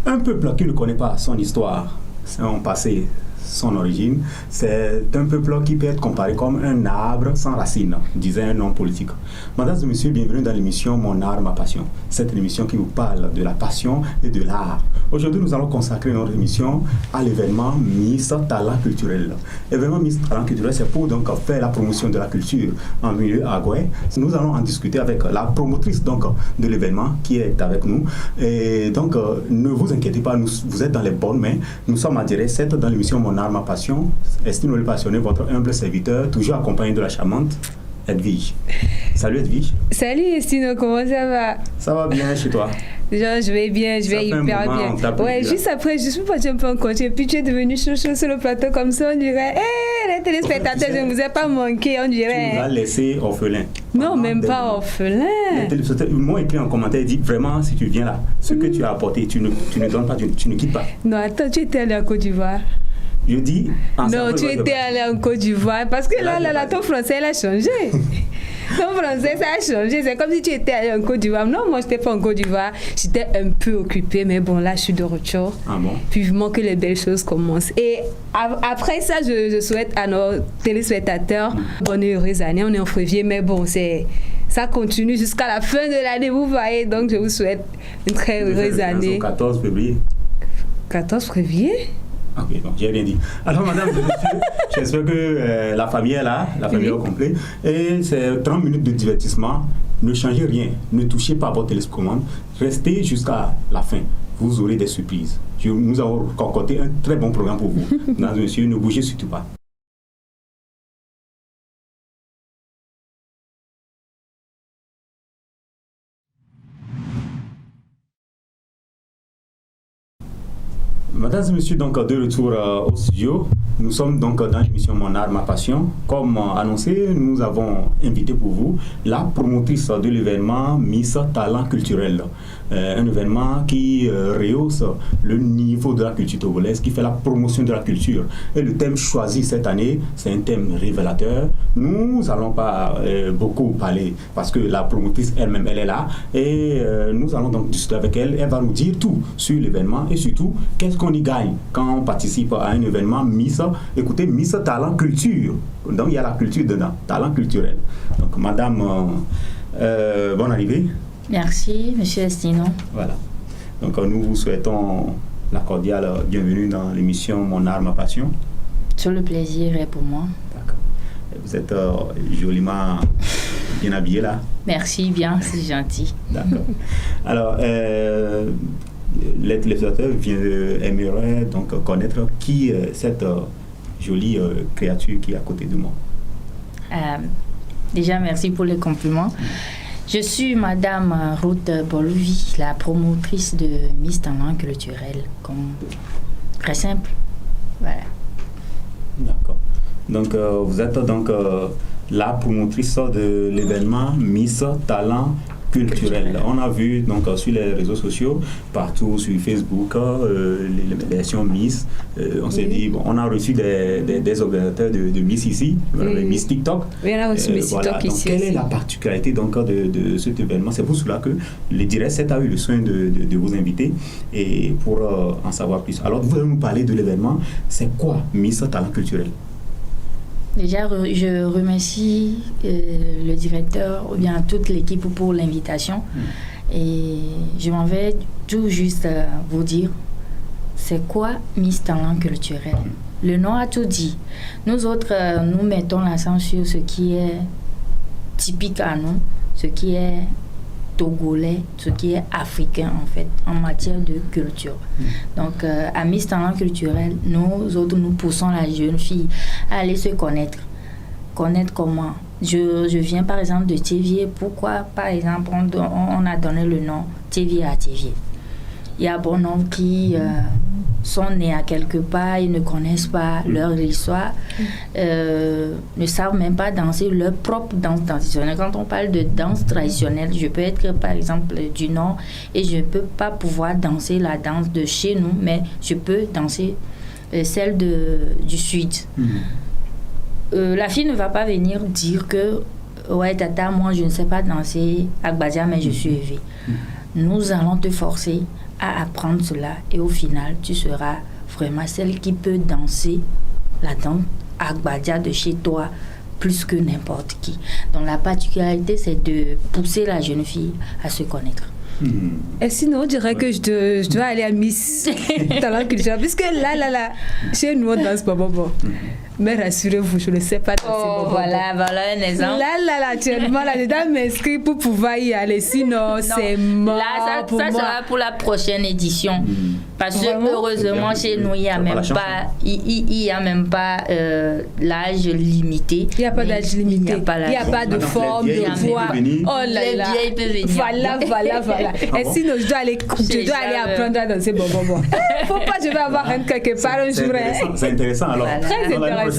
Un peuple qui ne connaît pas son histoire, son passé, son origine, c'est un peuple qui peut être comparé comme un arbre sans racines, disait un homme politique. Mesdames et messieurs, bienvenue dans l'émission Mon art, ma passion. Cette émission qui vous parle de la passion et de l'art. Aujourd'hui, nous allons consacrer notre émission à l'événement Miss Talent Culturel. L'événement Miss Talent Culturel, c'est pour donc faire la promotion de la culture en milieu agoué. Nous allons en discuter avec la promotrice donc de l'événement qui est avec nous. Et donc, ne vous inquiétez pas, vous êtes dans les bonnes mains. Nous sommes en direct dans l'émission Mon art, ma passion. Estime le passionné, votre humble serviteur, toujours accompagné de la charmante Edwige. Salut Edwige. Salut Estino, comment ça va? Ça va bien chez toi? Genre, je vais bien, je vais hyper bien. Ouais, juste après, je suis partie un peu en congé, puis tu es devenu chaud sur le plateau comme ça, on dirait, hé, les téléspectateurs, je ne vous ai pas manqué, on dirait. Tu nous as laissé orphelin. Non, même pas orphelin. Les téléspectateurs m'ont écrit en commentaire et dit, vraiment, si tu viens là, ce que tu as apporté, tu ne donnes pas, tu ne quittes pas. Non, attends, tu étais allé en Côte d'Ivoire. Je dis... Non, tu étais allé en Côte d'Ivoire, parce que là, ton français, il a changé. Ton français, ça a changé. C'est comme si tu étais allé en Côte d'Ivoire. Non, moi, je n'étais pas en Côte d'Ivoire. J'étais un peu occupée, mais bon, là, je suis de retour. Ah bon? Puis, vivement que les belles choses commencent. Et après ça, je souhaite à nos téléspectateurs bonne et heureuse année. On est en février, mais bon, ça continue jusqu'à la fin de l'année, vous voyez. Donc, je vous souhaite une très heureuse année. Le 14 février. 14 février? Ok, donc j'ai rien dit. Alors, madame, j'espère que la famille est là, la famille est au complet. Et c'est 30 minutes de divertissement. Ne changez rien, ne touchez pas à votre télécommande. Restez jusqu'à la fin. Vous aurez des surprises. Nous avons concocté un très bon programme pour vous. Mesdames et messieurs, ne bougez surtout pas. Mesdames et messieurs, donc de retour au studio. Nous sommes donc dans l'émission Mon art, ma passion. Comme annoncé, nous avons invité pour vous la promotrice de l'événement Miss Talent Culturel. Un événement qui rehausse le niveau de la culture togolaise, qui fait la promotion de la culture. Et le thème choisi cette année, c'est un thème révélateur. Nous n'allons pas beaucoup parler parce que la promotrice elle-même, elle est là. Et nous allons donc discuter avec elle. Elle va nous dire tout sur l'événement et surtout, qu'est-ce qu'on y gagne quand on participe à un événement Miss. Écoutez, Miss Talent Culture. Donc, il y a la culture dedans, talent culturel. Donc, madame, bonne arrivée. Merci, monsieur Estino. Voilà. Donc, nous vous souhaitons la cordiale bienvenue dans l'émission Mon art, ma passion. Tout le plaisir est pour moi. D'accord. Vous êtes joliment bien habillée là. Merci bien, c'est gentil. D'accord. Alors, les téléspectateurs aimeraient donc connaître qui est cette jolie créature qui est à côté de moi. Déjà, merci pour les compliments. Je suis Madame Ruth Boluvi, la promotrice de Miss Talent Culturel. Très simple. Voilà. D'accord. Donc, vous êtes donc la promotrice de l'événement Miss Talent Culturel. On a vu donc sur les réseaux sociaux, partout sur Facebook, les versions Miss. On s'est dit, bon, on a reçu des organisateurs de Miss ici, Miss TikTok. Oui, on a reçu Miss TikTok ici. Quelle est la particularité donc de cet événement? C'est pour cela que le Direct 7 a eu le soin de vous inviter et pour en savoir plus. Alors, vous allez nous parler de l'événement. C'est quoi Miss Talent Culturel? Déjà, je remercie le directeur ou bien toute l'équipe pour l'invitation. Et je m'en vais tout juste vous dire, c'est quoi Miss Talent Culturel? Le nom a tout dit. Nous autres, nous mettons l'accent sur ce qui est typique à nous, ce qui est togolais, ce qui est africain en fait, en matière de culture. Donc, à Miss Talent Culturel, nous autres, nous poussons la jeune fille à aller se connaître. Connaître comment? Je viens par exemple de Thévié. Pourquoi, par exemple, on a donné le nom Thévié à Thévié? Il y a bon nombre qui sont nés à quelque part, ils ne connaissent pas leur histoire, ne savent même pas danser leur propre danse traditionnelle. Quand on parle de danse traditionnelle, je peux être par exemple du Nord et je ne peux pas pouvoir danser la danse de chez nous, mais je peux danser celle du Sud. La fille ne va pas venir dire que ouais tata, moi je ne sais pas danser Agbadia mais je suis élevée. nous allons te forcer à apprendre cela. Et au final, tu seras vraiment celle qui peut danser la danse Agbadia de chez toi plus que n'importe qui. Donc la particularité, c'est de pousser la jeune fille à se connaître. Et sinon, on dirait que je dois aller à Miss Talent Culturel. Puisque là, chez nous, on danse pas bon. Mais rassurez-vous, je ne sais pas danser bon. Voilà un exemple. Là, actuellement, je dois m'inscrire pour pouvoir y aller. Sinon, c'est mort. Là, ça sera pour la prochaine édition. Parce que heureusement, chez nous, il n'y a même pas l'âge limité. Il n'y a pas d'âge limité. Il n'y a pas de forme, de poids. Oh là là. Les vieilles peuvent venir. Voilà. Et sinon, je dois aller apprendre à danser bon. Faut pas, je vais avoir rien quelque part un jour. C'est intéressant alors. Très intéressant.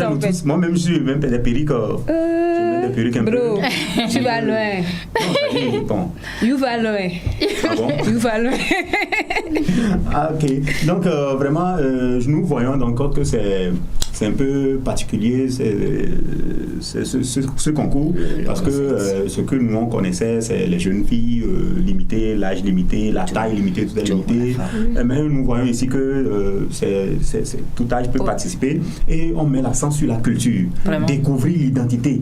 Moi-même, je suis même des perruques. Je mets des perruques un peu. Bro, tu vas loin. Bon. You vas loin. Ah bon? You vas loin. Ah, ok. Donc, vraiment, nous voyons donc que c'est un peu particulier ce concours parce que ce que nous on connaissait, c'est les jeunes filles limitées, l'âge limité, la taille limitée, tout est limité. Mais nous voyons ici que tout âge peut participer et on met l'accent sur la culture, découvrir l'identité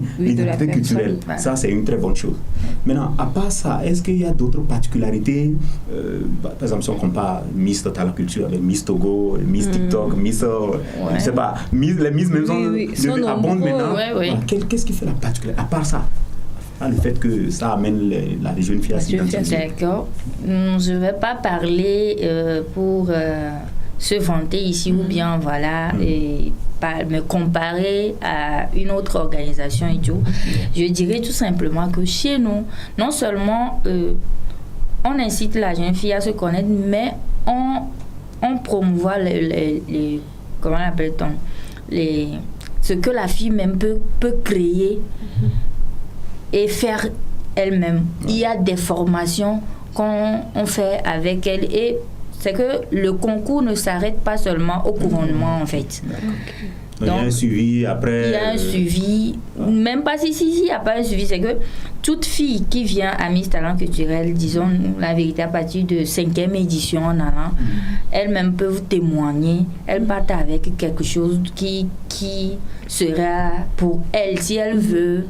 culturelle. Ça, c'est une très bonne chose. Maintenant, à part ça, est-ce qu'il y a d'autres particularités? Par exemple, si on compare Miss Talent Culture avec Miss Togo, Miss TikTok, Miss, je ne sais pas, les Miss même sont abondent maintenant. Qu'est-ce qui fait la particularité? À part ça, le fait que ça amène les jeunes filles à s'identifier. D'accord. Je ne vais pas parler pour se vanter ici ou bien et me comparer à une autre organisation et tout. Je dirais tout simplement que chez nous, non seulement on incite la jeune fille à se connaître, mais on promouvoit comment l'appelle-t-on, ce que la fille même peut créer et faire elle-même. Il y a des formations qu'on fait avec elle et c'est que le concours ne s'arrête pas seulement au couronnement en fait. Donc, il y a un suivi après. Il y a un suivi, même pas si il n'y a pas un suivi, c'est que toute fille qui vient à Miss Talent Culturel, disons la vérité, à partir de 5e édition en allant, elles-mêmes peuvent témoigner, elles partent avec quelque chose qui sera pour elle, si elle veut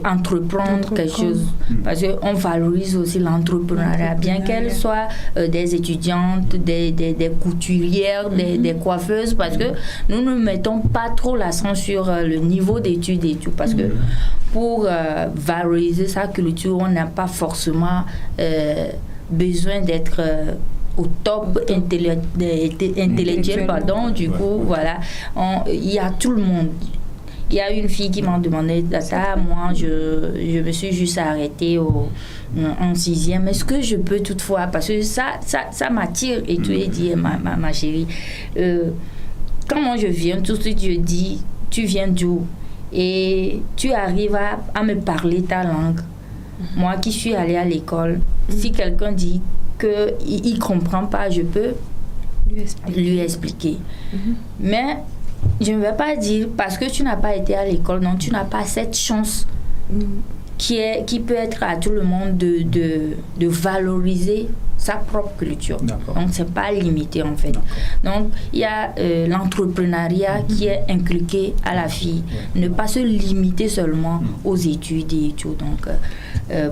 entreprendre quelque chose, parce qu'on valorise aussi l'entrepreneuriat, bien qu'elles soient des étudiantes, des couturières, des coiffeuses, parce que nous ne mettons pas trop l'accent sur le niveau d'études et tout, parce que pour valoriser sa culture, on n'a pas forcément besoin d'être au top intellectuel, pardon, du coup, voilà, il y a tout le monde. Il y a une fille qui m'a demandé ça, moi je me suis juste arrêtée en 6e. Est-ce que je peux toutefois, parce que ça m'attire et tu es dit ma chérie, quand moi je viens tout de suite je dis tu viens d'où et tu arrives à me parler ta langue. Moi qui suis allée à l'école, si quelqu'un dit qu'il ne comprend pas, je peux lui expliquer. Mais je ne vais pas dire parce que tu n'as pas été à l'école, non, tu n'as pas cette chance qui peut être à tout le monde de valoriser sa propre culture. D'accord. Donc, ce n'est pas limité en fait. Donc, il y a l'entrepreneuriat qui est inculqué à la fille. Ne pas se limiter seulement aux études et tout. Donc,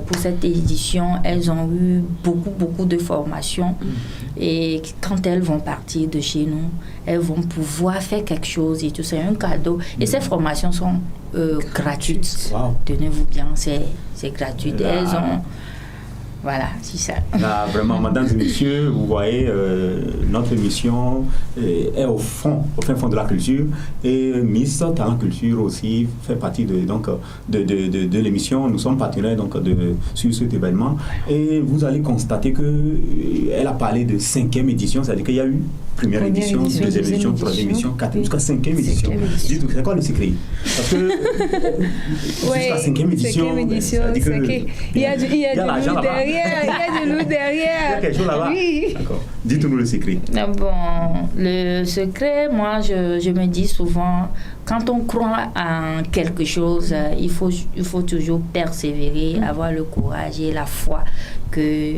pour cette édition, elles ont eu beaucoup de formations. Et quand elles vont partir de chez nous, elles vont pouvoir faire quelque chose et tout. C'est un cadeau. Et ces formations sont gratuites. Wow. Tenez-vous bien, c'est gratuit. Elles ont... Voilà, c'est ça. Là, vraiment, mesdames et messieurs, vous voyez, notre émission est au fin fond de la culture et Miss Talent Culture aussi fait partie de l'émission. Nous sommes partenaires sur cet événement et vous allez constater qu'elle a parlé de 5e édition, c'est-à-dire qu'il y a eu première édition, deuxième édition, troisième édition, quatrième, jusqu'à 5e édition. Dites-vous, c'est quoi le secret? Parce que jusqu'à 5e édition, ça dit que il y a de l'argent là-bas. Il y a de l'eau derrière. Il y a quelque chose là-bas. Oui. D'accord. Dites-nous le secret. Bon, le secret, moi, je me dis souvent, quand on croit en quelque chose, il faut toujours persévérer, avoir le courage et la foi que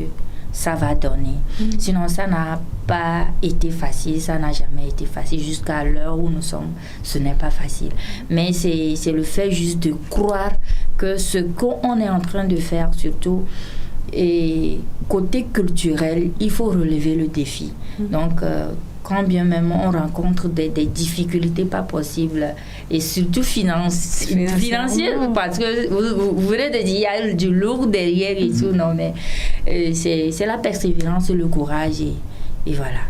ça va donner. Sinon, ça n'a pas été facile, ça n'a jamais été facile. Jusqu'à l'heure où nous sommes, ce n'est pas facile. Mais c'est le fait juste de croire que ce qu'on est en train de faire, surtout, et côté culturel, il faut relever le défi. Donc, quand bien même on rencontre des difficultés pas possibles, et surtout financières, parce que vous venez de dire il y a du lourd derrière et tout, non, mais c'est la persévérance, le courage, et voilà.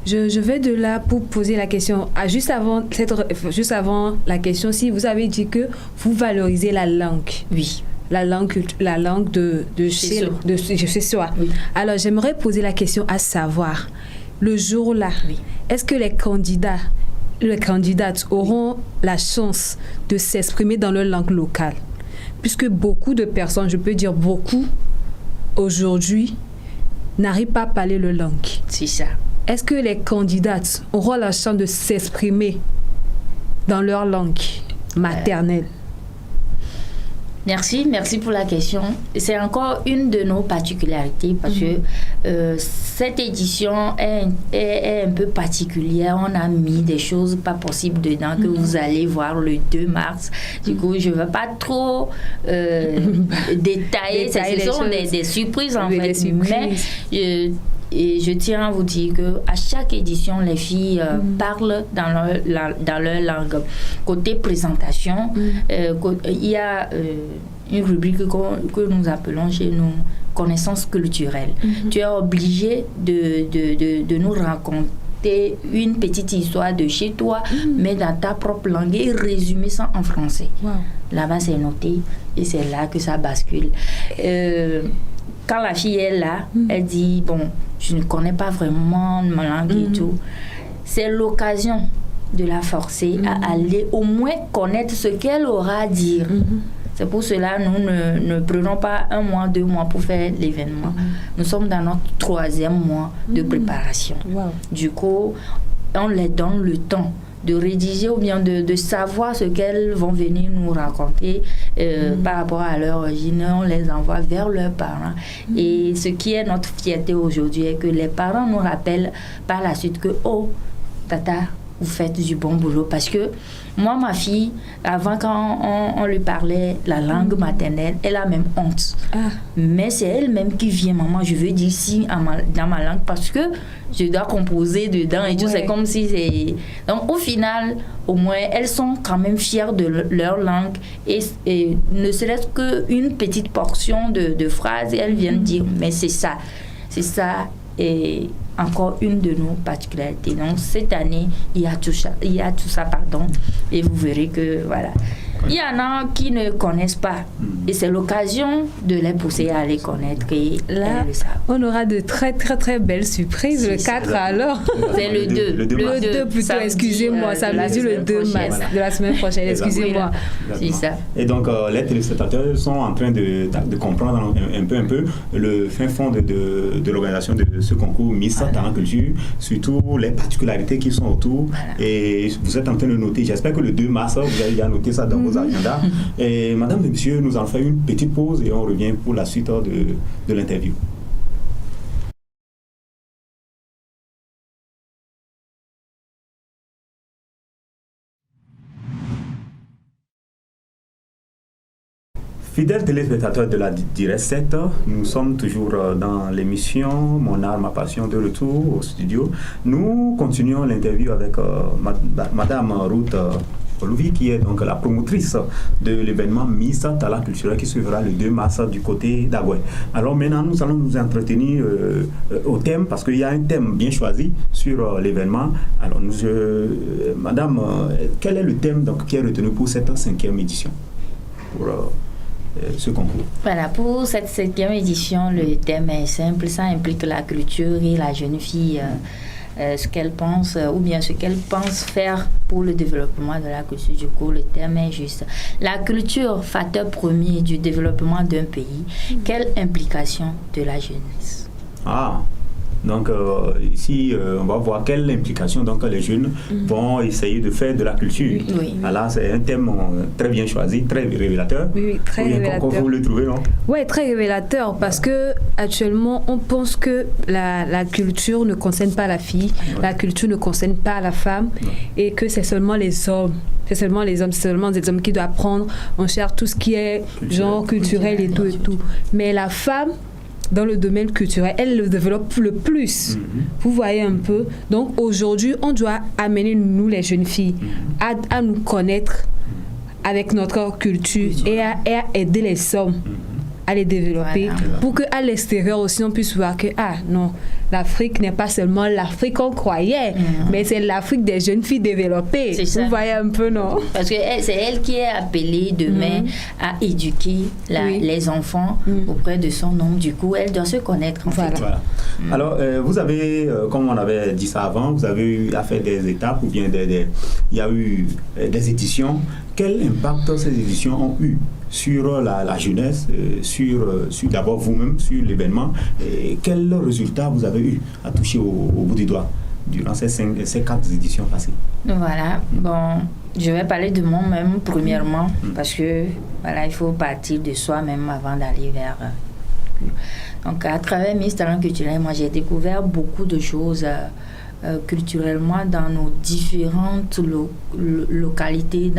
Je vais de là pour poser la question. Juste avant la question, si vous avez dit que vous valorisez la langue. Oui. La langue de chez soi. Oui. Alors, j'aimerais poser la question à savoir, le jour-là, est-ce que les candidates auront la chance de s'exprimer dans leur langue locale? Puisque beaucoup de personnes, je peux dire beaucoup, aujourd'hui, n'arrivent pas à parler leur langue. C'est ça. Est-ce que les candidates auront la chance de s'exprimer dans leur langue maternelle? Merci pour la question. C'est encore une de nos particularités parce que cette édition est un peu particulière. On a mis des choses pas possibles dedans que vous allez voir le 2 mars. Du coup, je ne veux pas trop détailler. Ce sont des surprises en fait. Mais et je tiens à vous dire qu'à chaque édition, les filles parlent dans leur langue. Côté présentation, il y a une rubrique que nous appelons chez nous connaissances culturelles. Tu es obligé de nous raconter une petite histoire de chez toi, mais dans ta propre langue et résumer ça en français. Wow. Là-bas, c'est noté et c'est là que ça bascule. Quand la fille est là, elle dit, bon, je ne connais pas vraiment ma langue et tout. C'est l'occasion de la forcer à aller au moins connaître ce qu'elle aura à dire. C'est pour cela nous ne prenons pas 1 mois, 2 mois pour faire l'événement. Nous sommes dans notre 3e mois de préparation. Wow. Du coup, on les donne le temps de rédiger ou bien de savoir ce qu'elles vont venir nous raconter par rapport à leur origine. On les envoie vers leurs parents. Et ce qui est notre fierté aujourd'hui est que les parents nous rappellent par la suite que, oh, tata, vous faites du bon boulot. Parce que moi, ma fille, avant quand on lui parlait la langue maternelle, elle a même honte. Mais c'est elle-même qui vient, maman, je veux dire si dans ma langue parce que je dois composer dedans et tout. C'est comme si c'est... Donc, au final, au moins, elles sont quand même fières de leur langue et ne serait-ce qu'une petite portion de phrases, elles viennent dire, mais c'est ça. C'est ça. Et encore une de nos particularités. Donc, cette année, il y a tout ça, et vous verrez que, voilà. Il y en a qui ne connaissent pas. Et c'est l'occasion de les pousser à les connaître. Et là, on aura de très, très, très belles surprises. Le 4, alors. C'est le 2. Le 2 plutôt, excusez-moi. Ça me dit le 2 mars de la semaine prochaine. Excusez-moi. C'est ça. Et donc, les téléspectateurs sont en train de comprendre un peu le fin fond de l'organisation de ce concours Miss Talent Culture, surtout les particularités qui sont autour. Et vous êtes en train de noter. J'espère que le 2 mars, vous avez déjà noté ça dans vos agendas. Et madame et monsieur, nous allons faire une petite pause et on revient pour la suite de l'interview. Fidèles téléspectateurs de la Direct 7, nous sommes toujours dans l'émission Mon art, ma passion, de retour au studio. Nous continuons l'interview avec madame Ruth Oluvi, qui est donc la promotrice de l'événement Miss Talent Culturel qui se fera le 2 mars du côté d'Agoué. Alors maintenant, nous allons nous entretenir au thème, parce qu'il y a un thème bien choisi sur l'événement. Alors, madame, quel est le thème donc, qui est retenu pour cette 5e édition pour ce concours? Voilà, pour cette 5e édition, le thème est simple. Ça implique la culture et la jeune fille, ce qu'elle pense ou bien ce qu'elle pense faire pour le développement de la culture. Du coup, le thème est juste la culture, facteur premier du développement d'un pays. Quelle implication de la jeunesse? Donc ici, on va voir quelle implication donc, les jeunes vont essayer de faire de la culture. Oui. Alors, c'est un thème très bien choisi, très révélateur. Oui, très révélateur. Comment vous le trouvez, non? Oui, très révélateur parce que actuellement, on pense que la culture ne concerne pas la fille, la culture ne concerne pas la femme et que c'est seulement les hommes. C'est seulement les hommes, c'est seulement des hommes qui doivent prendre en charge tout ce qui est genre culturel et tout et tout. Mais la femme, dans le domaine culturel, elle le développe le plus. Vous voyez un peu. Donc aujourd'hui, on doit amener nous les jeunes filles à nous connaître avec notre culture et à aider les hommes à les développer pour qu'à l'extérieur aussi on puisse voir que non, l'Afrique n'est pas seulement l'Afrique qu'on croyait, mais c'est l'Afrique des jeunes filles développées. Vous voyez un peu, non? Parce que c'est elle qui est appelée demain à éduquer les enfants auprès de son nom. Du coup, elle doit se connaître en fait. Voilà. Alors, vous avez, comme on avait dit ça avant, vous avez eu à faire des étapes ou bien il y a eu des éditions. Quel impact ces éditions ont eu sur la jeunesse, sur d'abord vous-même, sur l'événement, et quels résultats vous avez eu à toucher au bout du doigt durant ces 4 éditions passées? Voilà, bon, je vais parler de moi-même premièrement, parce que voilà, il faut partir de soi-même avant d'aller vers... Donc, à travers mes talents culturels, moi j'ai découvert beaucoup de choses culturellement dans nos différentes localités.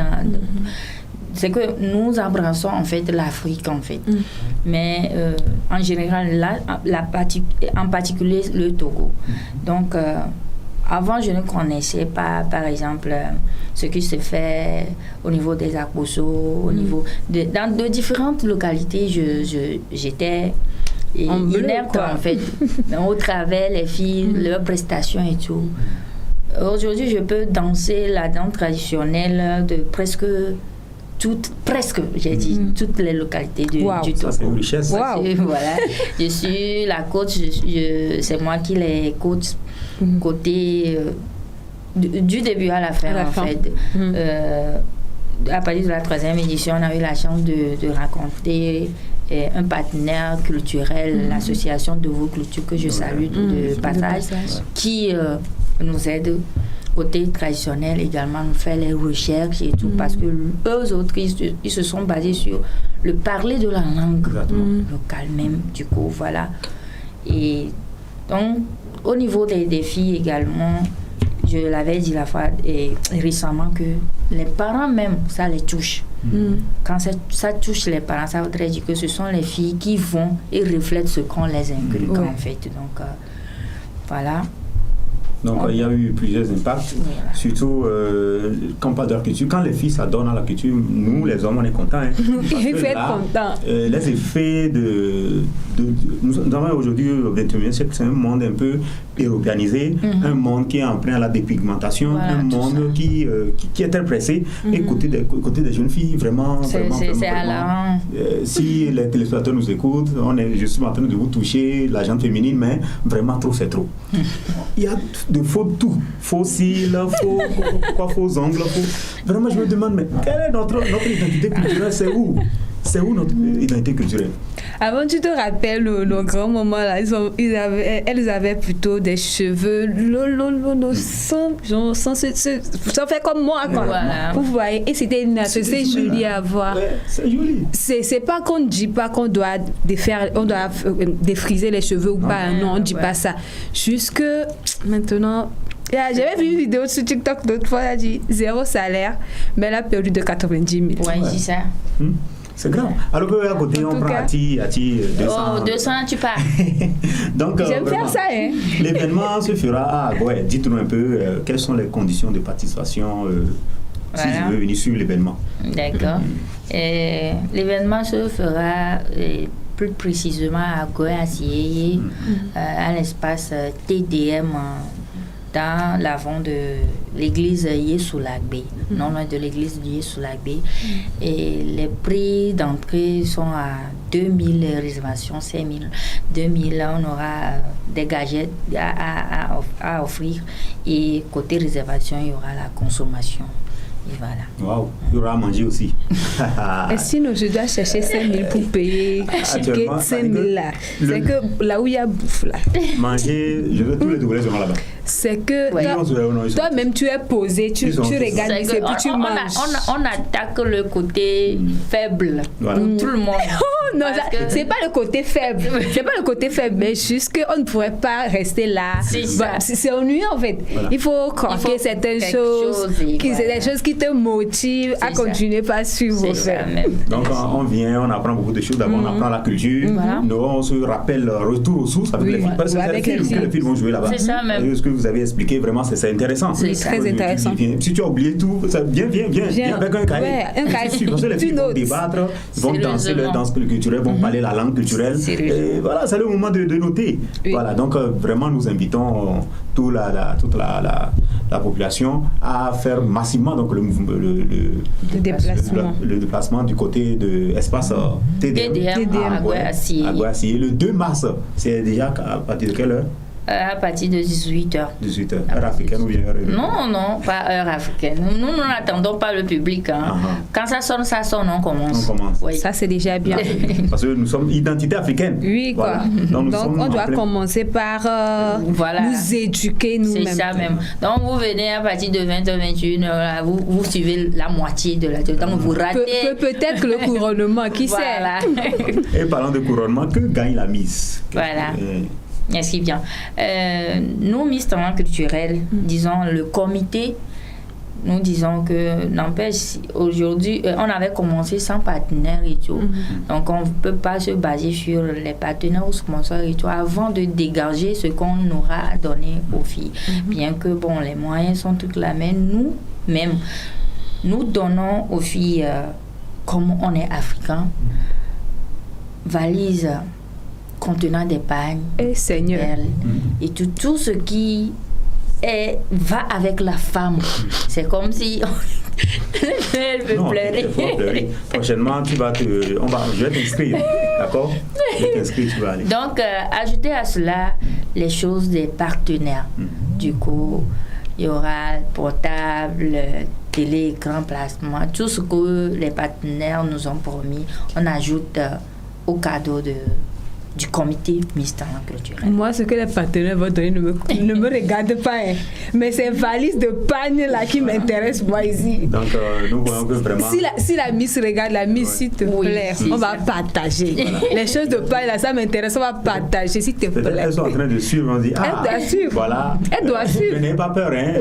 C'est que nous embrassons en fait l'Afrique en fait, mais en général là, en particulier le Togo. Donc avant je ne connaissais pas par exemple ce qui se fait au niveau des Akbosso, au niveau dans de différentes localités. J'étais inerte en fait, au travers les filles, leurs prestations et tout. Aujourd'hui je peux danser la danse traditionnelle de presque toutes les localités du Togo. Ça, c'est une richesse. Voilà. Je suis la coach, c'est moi qui les coach côté du début à la fin en fait. À partir de la 3e édition, on a eu la chance de rencontrer un partenaire culturel, l'association de vos cultures que je salue de passage, qui nous aide côté traditionnel également, nous fait les recherches et tout, parce que eux autres, ils se sont basés sur le parler de la langue locale même, du coup, voilà. Et donc, au niveau des défis également, je l'avais dit la fois récemment que les parents même, ça les touche. Quand ça touche les parents, ça voudrait dire que ce sont les filles qui vont et reflètent ce qu'on les inculque en fait. Donc, voilà. Donc, il y a eu plusieurs impacts, surtout quand on parle de la culture. Quand les filles s'adonnent à la culture, nous, les hommes, on est contents. Il faut être content. Les effets nous avons aujourd'hui, au XXIe siècle, c'est un monde un peu organisé, un monde qui est emprunt à la dépigmentation, un monde qui est très pressé. Et côté des jeunes filles, vraiment, c'est alarmant. Si les téléspectateurs nous écoutent, on est justement en train de vous toucher la gente féminine, mais vraiment trop, c'est trop. Il y a de faux tout, faux cils, faux ongles, Vraiment, je me demande, mais quelle est notre identité culturelle? C'est où notre identité culturelle? Avant, tu te rappelles nos grands moments là, elles avaient plutôt des cheveux sans faire comme moi quoi. Voilà. Vous voyez, et c'était joli à voir. Ouais, c'est joli. C'est pas qu'on ne dit pas qu'on doit défriser les cheveux ou pas, non, on ne dit pas ça. Jusque maintenant. J'avais vu une vidéo sur TikTok l'autre fois, elle a dit 0 salaire, mais elle a perdu de 90 000. Ouais, c'est ça. C'est grave. Alors qu'à côté, on prend à 200. Oh, 200, tu pars. Donc, j'aime faire ça, hein. L'événement se fera dites-nous un peu quelles sont les conditions de participation si je veux venir suivre l'événement. D'accord. L'événement se fera plus précisément à Goé-Assié, à l'espace TDM dans l'avant de l'église Yesoulagbe, non loin de l'église de Yesoulagbe. Et les prix d'entrée sont à 2000 réservations, 5000. 2000, on aura des gadgets à offrir. Et côté réservation, il y aura la consommation. Et voilà. Waouh, il y aura à manger aussi. Et sinon, je dois chercher 5 000 pour payer ticket 5 000 là. C'est que là où il y a bouffe là. Manger, je veux tous les Togolais seront là-bas. C'est que Ouais. toi-même tu es posé, tu regardes, C'est c'est que puis tu manges. on attaque le côté faible Voilà. pour tout le monde. Oh non, Parce que- c'est pas le côté faible. C'est pas le côté faible, mais juste qu'on ne pourrait pas rester là. C'est ça. C'est ennuyant en fait. Voilà. Il faut croquer certaines quelque choses, chose et c'est voilà. des choses qui te motivent à C'est ça. continuer par suivre. C'est en ça fait. même. Donc on vient, on apprend beaucoup de choses. D'abord, on apprend la culture. Voilà. Nous, on se rappelle retour aux sources avec Oui, les films. Parce que ouais, c'est les avec les films que films. les films vont jouer là-bas. C'est ça même. Et ce que vous avez expliqué, vraiment, c'est intéressant. C'est très intéressant. Si tu as oublié tout, ça, viens avec un cahier. Ouais, un cahier. C'est sûr, parce que les Tu filles vont notes. débattre, vont danser Sérieusement. leur danse culturelle, vont parler la langue culturelle. Sérieusement. Et voilà, c'est le moment de noter. Oui. Voilà, donc vraiment, nous invitons toute la population à faire massivement donc, le déplacement. le déplacement du côté de espace TDM. TDM à Guayassy. À Guayassy. Le 2 mars, c'est déjà à partir de quelle heure? À partir de 18h. 18h. Heure africaine ou bien heure Non, pas heure africaine. Nous n'attendons pas le public. Hein. Quand ça sonne, on commence. On commence. Oui. Ça, c'est déjà bien. Parce que nous sommes identité africaine. Oui, quoi. Voilà. Donc, sommes on en doit plein- commencer par Voilà. nous éduquer C'est nous-mêmes. ça même. Donc, vous venez à partir de 20h, 21h, vous suivez la moitié de la durée. Donc, vous ratez. Peut-être le couronnement, qui Voilà. Et parlant de couronnement, que gagne la Miss? Voilà. Merci bien. Nous, Miss Talent Culturel, disons, le comité, nous disons que, n'empêche, aujourd'hui, on avait commencé sans partenaire et tout. Donc, on ne peut pas se baser sur les partenaires ou sponsors et tout avant de dégager ce qu'on aura à donner aux filles. Bien que, bon, les moyens sont tous là, mais nous-mêmes, nous donnons aux filles, comme on est africain, valises contenant des pagnes, Eh, Seigneur. perles, et tout ce qui va avec la femme. C'est comme si elle veut Non, pleurer. il faut pleurer. Prochainement, je vais t'inscrire. D'accord? Je vais t'inscrire, tu vas aller. Donc, ajouter à cela les choses des partenaires. Du coup, il y aura portable, télé, écran, placement, tout ce que les partenaires nous ont promis, on ajoute au cadeau du comité Miss Talent Culturel. Moi, ce que les partenaires vont donner ne me regarde pas. Hein. Mais ces valises de pagne là qui m'intéressent, moi, ici. Donc, nous voyons que vraiment. Si la Miss regarde, la Miss, s'il te Oui, plaît, c'est on va ça. partager. Les choses de paille là, ça m'intéresse, on va partager, s'il te Peut-être plaît. elles sont en train de suivre, on dit Elle doit suivre. Voilà. Elle doit suivre. N'ayez pas peur, hein.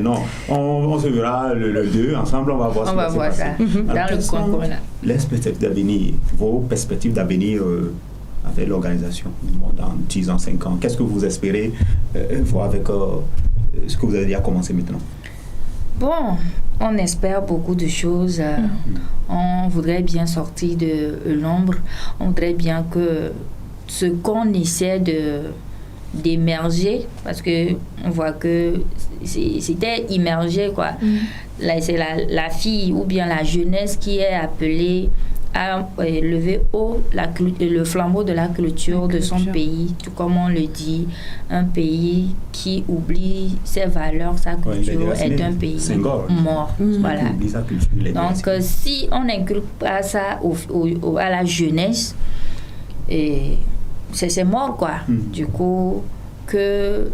Non. On se verra le 2 ensemble, on va voir On va voir ça dans le concours là. Les perspectives d'avenir, vos perspectives d'avenir avec l'organisation dans 10 ans, 5 ans. Qu'est-ce que vous espérez voir avec ce que vous avez déjà commencé maintenant? Bon, on espère beaucoup de choses. On voudrait bien sortir de l'ombre. On voudrait bien que ce qu'on essaie d'émerger, parce que on voit que c'était immergé, quoi. Là, c'est la fille ou bien la jeunesse qui est appelée à lever haut le flambeau de la culture de son pays, tout comme on le dit, un pays qui oublie ses valeurs, sa culture est un pays mort. Voilà. Donc si on n'inculque pas ça à la jeunesse, c'est mort, quoi. Du coup, que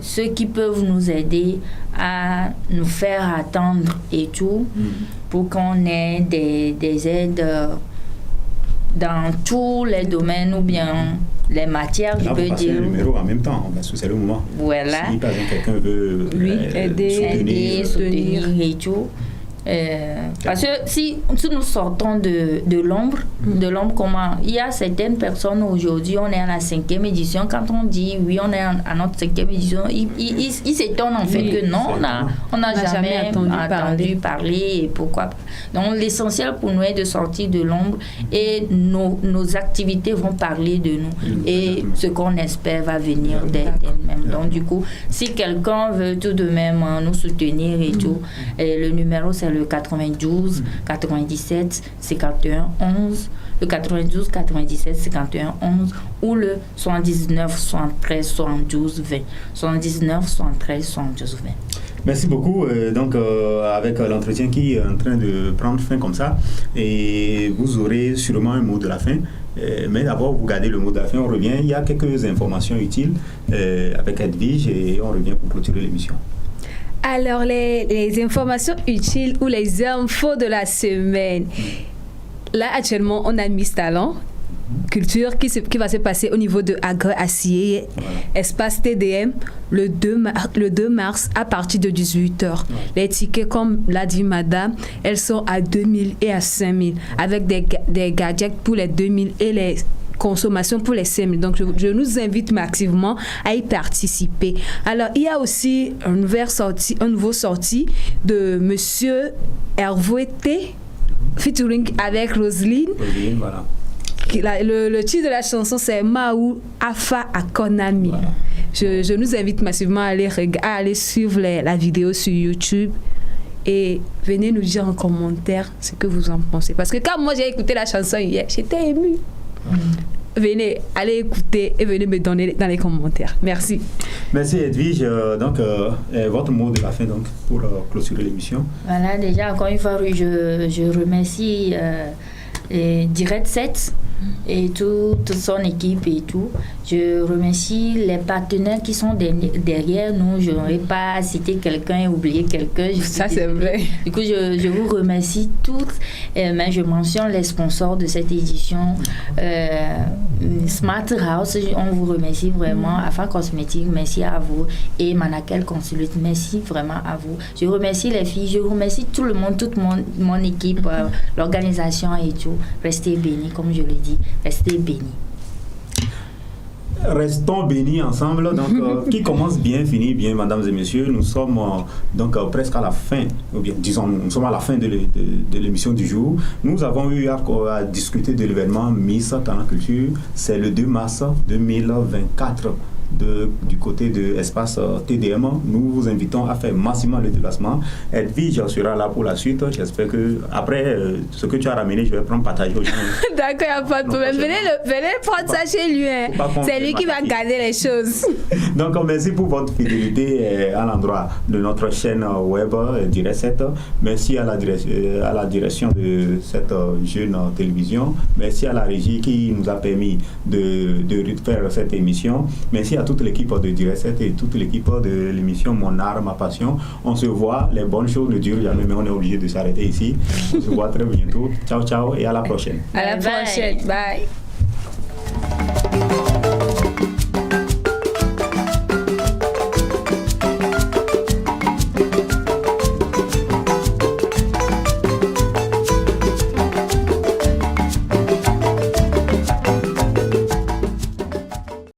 ceux qui peuvent nous aider à nous faire attendre et tout, pour qu'on ait des aides dans tous les domaines ou bien les matières, là, je peux dire. Le numéro en même temps, parce que c'est le moment. Voilà. Si par exemple quelqu'un veut aider, soutenir et tout. Parce que si nous sortons de l'ombre, comment il y a certaines personnes aujourd'hui, on est à la 5e édition, quand on dit oui, on est à notre 5e édition, ils s'étonnent en fait que non, on n'a jamais entendu parler, et pourquoi pas. Donc l'essentiel pour nous est de sortir de l'ombre et nos activités vont parler de nous et ce qu'on espère va venir d'elle-même. Donc du coup, si quelqu'un veut tout de même nous soutenir et tout, le numéro c'est le 92, 97, 51, 11, le 92, 97, 51, 11 ou le 79, 73, 72, 20. 79, 73, 72, 20. Merci beaucoup. Donc, avec l'entretien qui est en train de prendre fin comme ça, et vous aurez sûrement un mot de la fin. Mais d'abord, vous gardez le mot de la fin, on revient. Il y a quelques informations utiles avec Edwige et on revient pour clôturer l'émission. Alors, les informations utiles ou les infos de la semaine. Là, actuellement, on a Miss Talent Culture qui va se passer au niveau de Agré-Acier, espace TDM, le 2 mars à partir de 18h. Les tickets, comme l'a dit madame, elles sont à 2000 et à 5000 avec des gadgets pour les 2000 et les consommation pour les 5000. Donc, je nous invite massivement à y participer. Alors, il y a aussi un nouveau sorti de Monsieur Hervé T, featuring avec Roselyne. Roselyne, voilà. Le titre de la chanson, c'est Maou Afa Akonami. Voilà. Je nous invite massivement à aller suivre la vidéo sur YouTube. Et venez nous dire en commentaire ce que vous en pensez. Parce que quand moi j'ai écouté la chanson hier, j'étais émue. Venez, allez écouter et venez me donner dans les commentaires. Merci. Merci Edwige. Donc, votre mot de la fin donc, pour clôturer l'émission. Voilà, déjà encore une fois, je remercie Direct 7 et toute son équipe et tout. Je remercie les partenaires qui sont derrière nous. Je n'aurais pas cité quelqu'un et oublié quelqu'un. Ça, c'est vrai. Du coup, je vous remercie toutes. Mais je mentionne les sponsors de cette édition. Smart House, on vous remercie vraiment. Afa Cosmétique, merci à vous. Et Manakel Consulate, merci vraiment à vous. Je remercie les filles. Je remercie tout le monde, toute mon équipe, l'organisation et tout. Restez bénis, comme je l'ai dit. Restez bénis. Restons bénis ensemble. Donc, qui commence bien, finit bien, mesdames et messieurs. Nous sommes donc presque à la fin, ou bien disons, nous sommes à la fin de l'émission du jour. Nous avons eu à discuter de l'événement Miss Talent Culture. C'est le 2 mars 2024. Du côté de l'espace TDM. Nous vous invitons à faire massivement le déplacement. Edwige sera là pour la suite. J'espère que après ce que tu as ramené, je vais prendre partager aux gens. D'accord, il n'y a pas de problème. Venez prendre ça chez lui. Hein. C'est lui qui va garder les choses. Donc, merci pour votre fidélité à l'endroit de notre chaîne web Direct 7. Merci à la direction de cette jeune télévision. Merci à la régie qui nous a permis de faire cette émission. Merci à toute l'équipe de Direct 7 et toute l'équipe de l'émission Mon Art, Ma Passion. On se voit, les bonnes choses ne durent jamais, mais on est obligé de s'arrêter ici. On se voit très bientôt. Ciao, ciao et à la prochaine. À la prochaine. Bye.